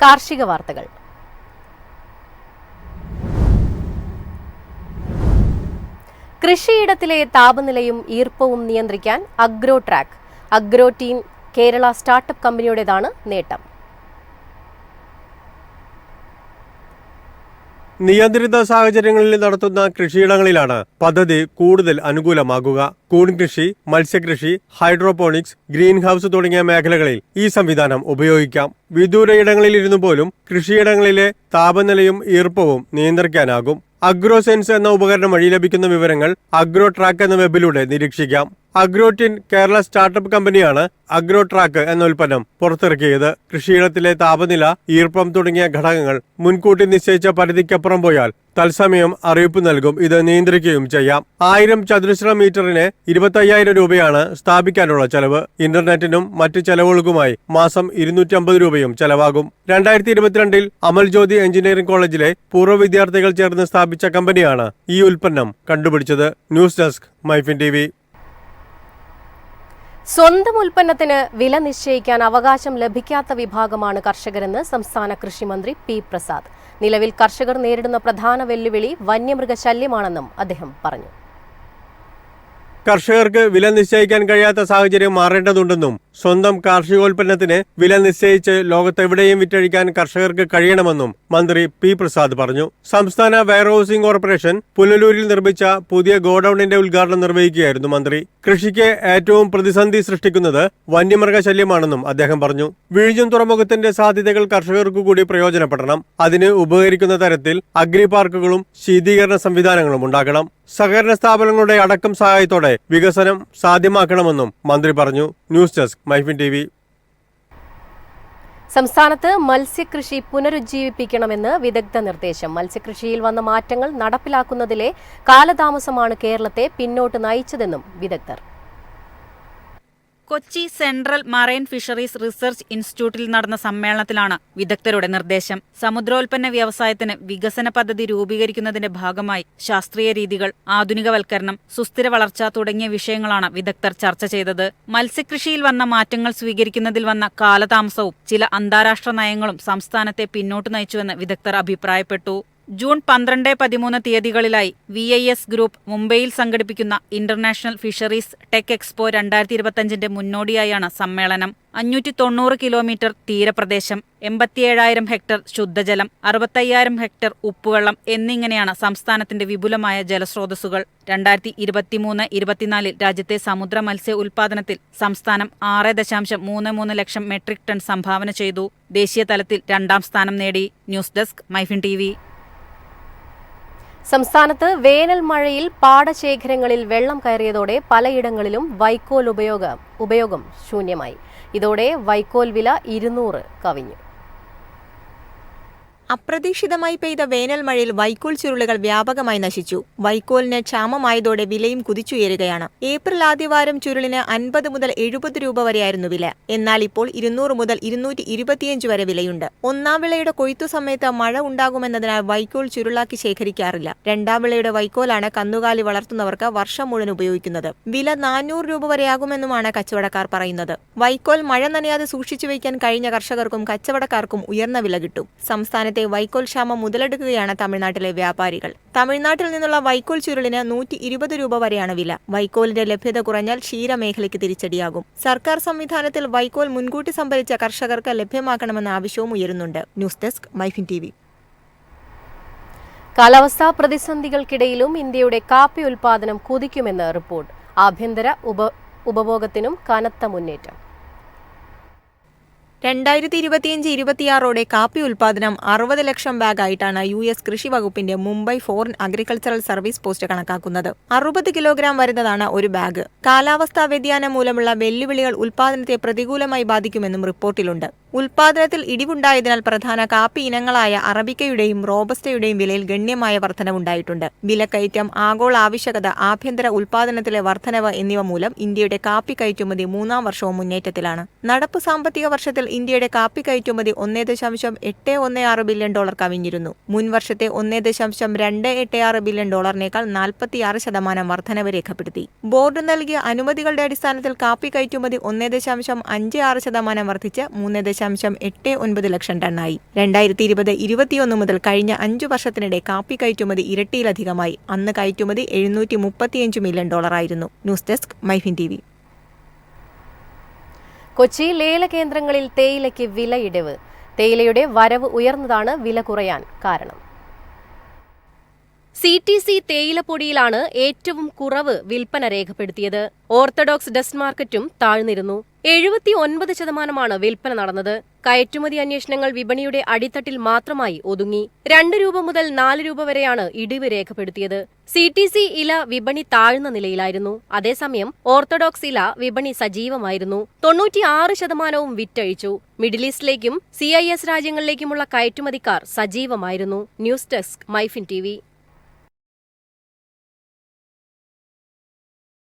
കാർഷിക വാർത്തകൾ. കൃഷിയിടത്തിലെ താപനിലയും ഈർപ്പവും നിയന്ത്രിക്കാൻ അഗ്രോടീൻ കേരള സ്റ്റാർട്ടപ്പ് കമ്പനിയുടേതാണ് നേട്ടം. നിയന്ത്രിത സാഹചര്യങ്ങളിൽ നടത്തുന്ന കൃഷിയിടങ്ങളിലാണ് പദ്ധതി കൂടുതൽ അനുകൂലമാകുക. കൂൺ കൃഷി, മത്സ്യകൃഷി, ഹൈഡ്രോപോണിക്സ്, ഗ്രീൻ ഹൌസ് തുടങ്ങിയ മേഖലകളിൽ ഈ സംവിധാനം ഉപയോഗിക്കാം. വിദൂരയിടങ്ങളിൽ ഇരുന്നു പോലും കൃഷിയിടങ്ങളിലെ താപനിലയും ഈർപ്പവും നിയന്ത്രിക്കാനാകും. അഗ്രോസെൻസ് എന്ന ഉപകരണം വഴി ലഭിക്കുന്ന വിവരങ്ങൾ അഗ്രോട്രാക്ക് എന്ന വെബിലൂടെ നിരീക്ഷിക്കാം. അഗ്രോടീൻ കേരള സ്റ്റാർട്ടപ്പ് കമ്പനിയാണ് അഗ്രോട്രാക്ക് എന്ന ഉൽപ്പന്നം പുറത്തിറക്കിയത്. കൃഷിയിടത്തിലെ താപനില, ഈർപ്പം തുടങ്ങിയ ഘടകങ്ങൾ മുൻകൂട്ടി നിശ്ചയിച്ച പരിധിക്കപ്പുറം പോയാൽ തത്സമയം അറിയിപ്പ് നൽകും. ഇത് നിയന്ത്രിക്കുകയും ചെയ്യാം. 1000 ചതുരശ്ര മീറ്ററിന് 25,000 രൂപയാണ് സ്ഥാപിക്കാനുള്ള ചെലവ്. ഇന്റർനെറ്റിനും മറ്റ് ചെലവുകൾക്കുമായി മാസം 250 രൂപയും ചെലവാകും. 2022 അമൽ ജ്യോതി എഞ്ചിനീയറിംഗ് കോളേജിലെ പൂർവ്വ വിദ്യാർത്ഥികൾ ചേർന്ന് സ്ഥാപിച്ച കമ്പനിയാണ് ഈ ഉൽപ്പന്നം കണ്ടുപിടിച്ചത്. News desk MyFin TV. സ്വന്തം ഉൽപ്പന്നത്തിന് വില നിശ്ചയിക്കാൻ അവകാശം ലഭിക്കാത്ത വിഭാഗമാണ് കർഷകരെന്ന് സംസ്ഥാന കൃഷിമന്ത്രി പി പ്രസാദ്. നിലവിൽ കർഷകർ നേരിടുന്ന പ്രധാന വെല്ലുവിളി വന്യമൃഗശല്യമാണെന്നും അദ്ദേഹം പറഞ്ഞു. കർഷകർക്ക് വില നിശ്ചയിക്കാൻ കഴിയാത്ത സാഹചര്യം മാറേണ്ടതുണ്ടെന്നും സ്വന്തം കാർഷികോൽപ്പന്നത്തിന് വില നിശ്ചയിച്ച് ലോകത്തെവിടെയും വിറ്റഴിക്കാൻ കർഷകർക്ക് കഴിയണമെന്നും മന്ത്രി പി പ്രസാദ് പറഞ്ഞു. സംസ്ഥാന വെയർഹൌസിംഗ് കോർപ്പറേഷൻ പുനലൂരിൽ നിർമ്മിച്ച പുതിയ ഗോഡൌണിന്റെ ഉദ്ഘാടനം നിർവഹിക്കുകയായിരുന്നു മന്ത്രി. കൃഷിക്ക് ഏറ്റവും പ്രതിസന്ധി സൃഷ്ടിക്കുന്നത് വന്യമൃഗശല്യമാണെന്നും അദ്ദേഹം പറഞ്ഞു. വിഴിഞ്ഞം തുറമുഖത്തിന്റെ സാധ്യതകൾ കർഷകർക്കു കൂടി പ്രയോജനപ്പെടണം. അതിന് ഉപകരിക്കുന്ന തരത്തിൽ അഗ്രി പാർക്കുകളും ശീതീകരണ സംവിധാനങ്ങളും ഉണ്ടാകണം. സഹകരണ സ്ഥാപനങ്ങളുടെ അടക്കം സഹായത്തോടെ വികസനം സാധ്യമാക്കണമെന്നും മന്ത്രി പറഞ്ഞു. News desk MyFin TV. സംസ്ഥാനത്ത് മത്സ്യകൃഷി പുനരുജ്ജീവിപ്പിക്കണമെന്ന് വിദഗ്ധ നിർദ്ദേശം. മത്സ്യകൃഷിയിൽ വന്ന മാറ്റങ്ങൾ നടപ്പിലാക്കുന്നതിലെ കാലതാമസമാണ് കേരളത്തെ പിന്നോട്ട് നയിച്ചതെന്നും വിദഗ്ധർ. Kochi central marine fisheries research ഇൻസ്റ്റിറ്റ്യൂട്ടിൽ നടന്ന സമ്മേളനത്തിലാണ് വിദഗ്ധരുടെ നിർദ്ദേശം. സമുദ്രോൽപ്പന്ന വ്യവസായത്തിന് വികസന പദ്ധതി രൂപീകരിക്കുന്നതിന്റെ ഭാഗമായി ശാസ്ത്രീയ രീതികൾ, ആധുനികവൽക്കരണം, സുസ്ഥിര വളർച്ച തുടങ്ങിയ വിഷയങ്ങളാണ് വിദഗ്ധർ ചർച്ച ചെയ്തത്. മത്സ്യകൃഷിയിൽ വന്ന മാറ്റങ്ങൾ സ്വീകരിക്കുന്നതിൽ വന്ന കാലതാമസവും ചില അന്താരാഷ്ട്ര നയങ്ങളും സംസ്ഥാനത്തെ പിന്നോട്ട് നയിച്ചുവെന്ന് വിദഗ്ധർ അഭിപ്രായപ്പെട്ടു. ജൂൺ 12-13 തീയതികളിലായി VIS ഗ്രൂപ്പ് മുംബൈയിൽ സംഘടിപ്പിക്കുന്ന ഇന്റർനാഷണൽ ഫിഷറീസ് ടെക് എക്സ്പോ 2025ന്റെ മുന്നോടിയായാണ് സമ്മേളനം. 590 കിലോമീറ്റർ തീരപ്രദേശം, 87,000 ഹെക്ടർ ശുദ്ധജലം, 65,000 ഹെക്ടർ ഉപ്പുവെള്ളം എന്നിങ്ങനെയാണ് സംസ്ഥാനത്തിന്റെ വിപുലമായ ജലസ്രോതസ്സുകൾ. 2023-24 രാജ്യത്തെ സമുദ്ര മത്സ്യ ഉൽപാദനത്തിൽ സംസ്ഥാനം 6.33 ലക്ഷം മെട്രിക് ടൺ സംഭാവന ചെയ്തു. ദേശീയ തലത്തിൽ 2ാം സ്ഥാനം നേടി. News desk MyFin TV. സംസ്ഥാനത്ത് വേനൽ മഴയിൽ പാടശേഖരങ്ങളിൽ വെള്ളം കയറിയതോടെ പലയിടങ്ങളിലും വൈക്കോൽ ഉപയോഗം ശൂന്യമായി. ഇതോടെ വൈക്കോൽ വില 200 കവിഞ്ഞു. അപ്രതീക്ഷിതമായി പെയ്ത വേനൽ മഴയിൽ വൈക്കോൽ ചുരുളുകൾ വ്യാപകമായി നശിച്ചു. വൈക്കോലിന് ക്ഷാമമായതോടെ വിലയും കുതിച്ചുയരുകയാണ്. ഏപ്രിൽ ആദ്യവാരം ചുരുളിന് 50 മുതൽ 70 രൂപ വരെയായിരുന്നു വില. എന്നാൽ ഇപ്പോൾ 200 മുതൽ 225 വരെ വിലയുണ്ട്. ഒന്നാം വിളയുടെ കൊയ്ത്തു സമയത്ത് മഴ ഉണ്ടാകുമെന്നതിനാൽ വൈക്കോൽ ചുരുളാക്കി ശേഖരിക്കാറില്ല. 2ാം വിളയുടെ വൈക്കോലാണ് കന്നുകാലി വളർത്തുന്നവർക്ക് വർഷം മുഴുവൻ ഉപയോഗിക്കുന്നത്. വില 400 രൂപ വരെയാകുമെന്നുമാണ് കച്ചവടക്കാർ പറയുന്നത്. വൈക്കോൽ മഴ നനയാതെ സൂക്ഷിച്ചു വയ്ക്കാൻ കഴിഞ്ഞ കർഷകർക്കും കച്ചവടക്കാർക്കും ഉയർന്ന വില കിട്ടും. സംസ്ഥാനത്തെ വൈക്കോൽ ക്ഷാമം മുതലെടുക്കുകയാണ് തമിഴ്നാട്ടിലെ വ്യാപാരികൾ. തമിഴ്നാട്ടിൽ നിന്നുള്ള വൈക്കോൽ ചുരുളിന് 120 രൂപ വരെയാണ് വില. വൈക്കോലിന്റെ ലഭ്യത കുറഞ്ഞാൽ ക്ഷീരമേഖലയ്ക്ക് തിരിച്ചടിയാകും. സർക്കാർ സംവിധാനത്തിൽ വൈക്കോൽ മുൻകൂട്ടി സംഭരിച്ച കർഷകർക്ക് ലഭ്യമാക്കണമെന്ന ആവശ്യവും ഉയരുന്നുണ്ട്. News desk MyFin TV. കാലാവസ്ഥാ പ്രതിസന്ധികൾക്കിടയിലും ഇന്ത്യയുടെ കാപ്പി ഉൽപാദനം കുതിക്കുമെന്ന് റിപ്പോർട്ട്. ആഭ്യന്തര ഉപഭോഗത്തിനും കനത്ത മുന്നേറ്റം. 2025-26 കാപ്പി ഉൽപാദനം 60 ലക്ഷം ബാഗായിട്ടാണ് US കൃഷി വകുപ്പിന്റെ Mumbai foreign agricultural service post കണക്കാക്കുന്നത്. 60 കിലോഗ്രാം വരുന്നതാണ് ഒരു ബാഗ്. കാലാവസ്ഥാ വ്യതിയാനം മൂലമുള്ള വെല്ലുവിളികൾ ഉൽപാദനത്തെ പ്രതികൂലമായി ബാധിക്കുമെന്നും റിപ്പോർട്ടിലുണ്ട്. ഉൽപാദനത്തിൽ ഇടിവുണ്ടായതിനാൽ പ്രധാന കാപ്പി ഇനങ്ങളായ അറബിക്കയുടെയും റോബസ്റ്റയുടെയും വിലയിൽ ഗണ്യമായ വർധനവുണ്ടായിട്ടുണ്ട്. വിലക്കയറ്റം, ആഗോള ആവശ്യകത, ആഭ്യന്തര ഉൽപാദനത്തിലെ വർധനവ് എന്നിവ മൂലം ഇന്ത്യയുടെ കാപ്പി കയറ്റുമതി 3ാം വർഷവും മുന്നേറ്റത്തിലാണ്. നടപ്പ് സാമ്പത്തിക വർഷത്തിൽ ഇന്ത്യയുടെ കാപ്പി കയറ്റുമതി $1.816 ബില്യൺ കവിഞ്ഞിരുന്നു. മുൻ വർഷത്തെ $1.286 ബില്യൺ 46% വർധനവ് രേഖപ്പെടുത്തി. ബോർഡ് നൽകിയ അനുമതികളുടെ അടിസ്ഥാനത്തിൽ കാപ്പി കയറ്റുമതി 1.56% വർദ്ധിച്ച് 2.89 ലക്ഷം ടണ്ണായി. 2020-21 മുതൽ കഴിഞ്ഞ 5 വർഷത്തിനിടെ കാപ്പി കയറ്റുമതി ഇരട്ടിയിലധികമായി. അന്ന് കയറ്റുമതി $735 മില്യൺ ആയിരുന്നു. News desk MyFin TV. Kochi ലേല കേന്ദ്രങ്ങളിൽ തേയിലയ്ക്ക് വിലയിടിവ്. തേയിലയുടെ വരവ് ഉയർന്നതാണ് വില കുറയാൻ കാരണം. CTC തേയിലപ്പൊടിയിലാണ് ഏറ്റവും കുറവ് വിൽപ്പന രേഖപ്പെടുത്തിയത്. ഓർത്തഡോക്സ് ഡസ്റ്റ് മാർക്കറ്റും താഴ്ന്നിരുന്നു. 79% വിൽപ്പന നടന്നത്. കയറ്റുമതി അന്വേഷണങ്ങൾ വിപണിയുടെ അടിത്തട്ടിൽ മാത്രമായി ഒതുങ്ങി. 2 രൂപ മുതൽ 4 രൂപ വരെയാണ് ഇടിവ് രേഖപ്പെടുത്തിയത്. CTC ഇല വിപണി താഴ്ന്ന നിലയിലായിരുന്നു. അതേസമയം ഓർത്തഡോക്സ് ഇല വിപണി സജീവമായിരുന്നു. 96% വിറ്റഴിച്ചു. മിഡിൽ ഈസ്റ്റിലേക്കും CIS രാജ്യങ്ങളിലേക്കുമുള്ള കയറ്റുമതിക്കാർ സജീവമായിരുന്നു. News desk MyFin TV.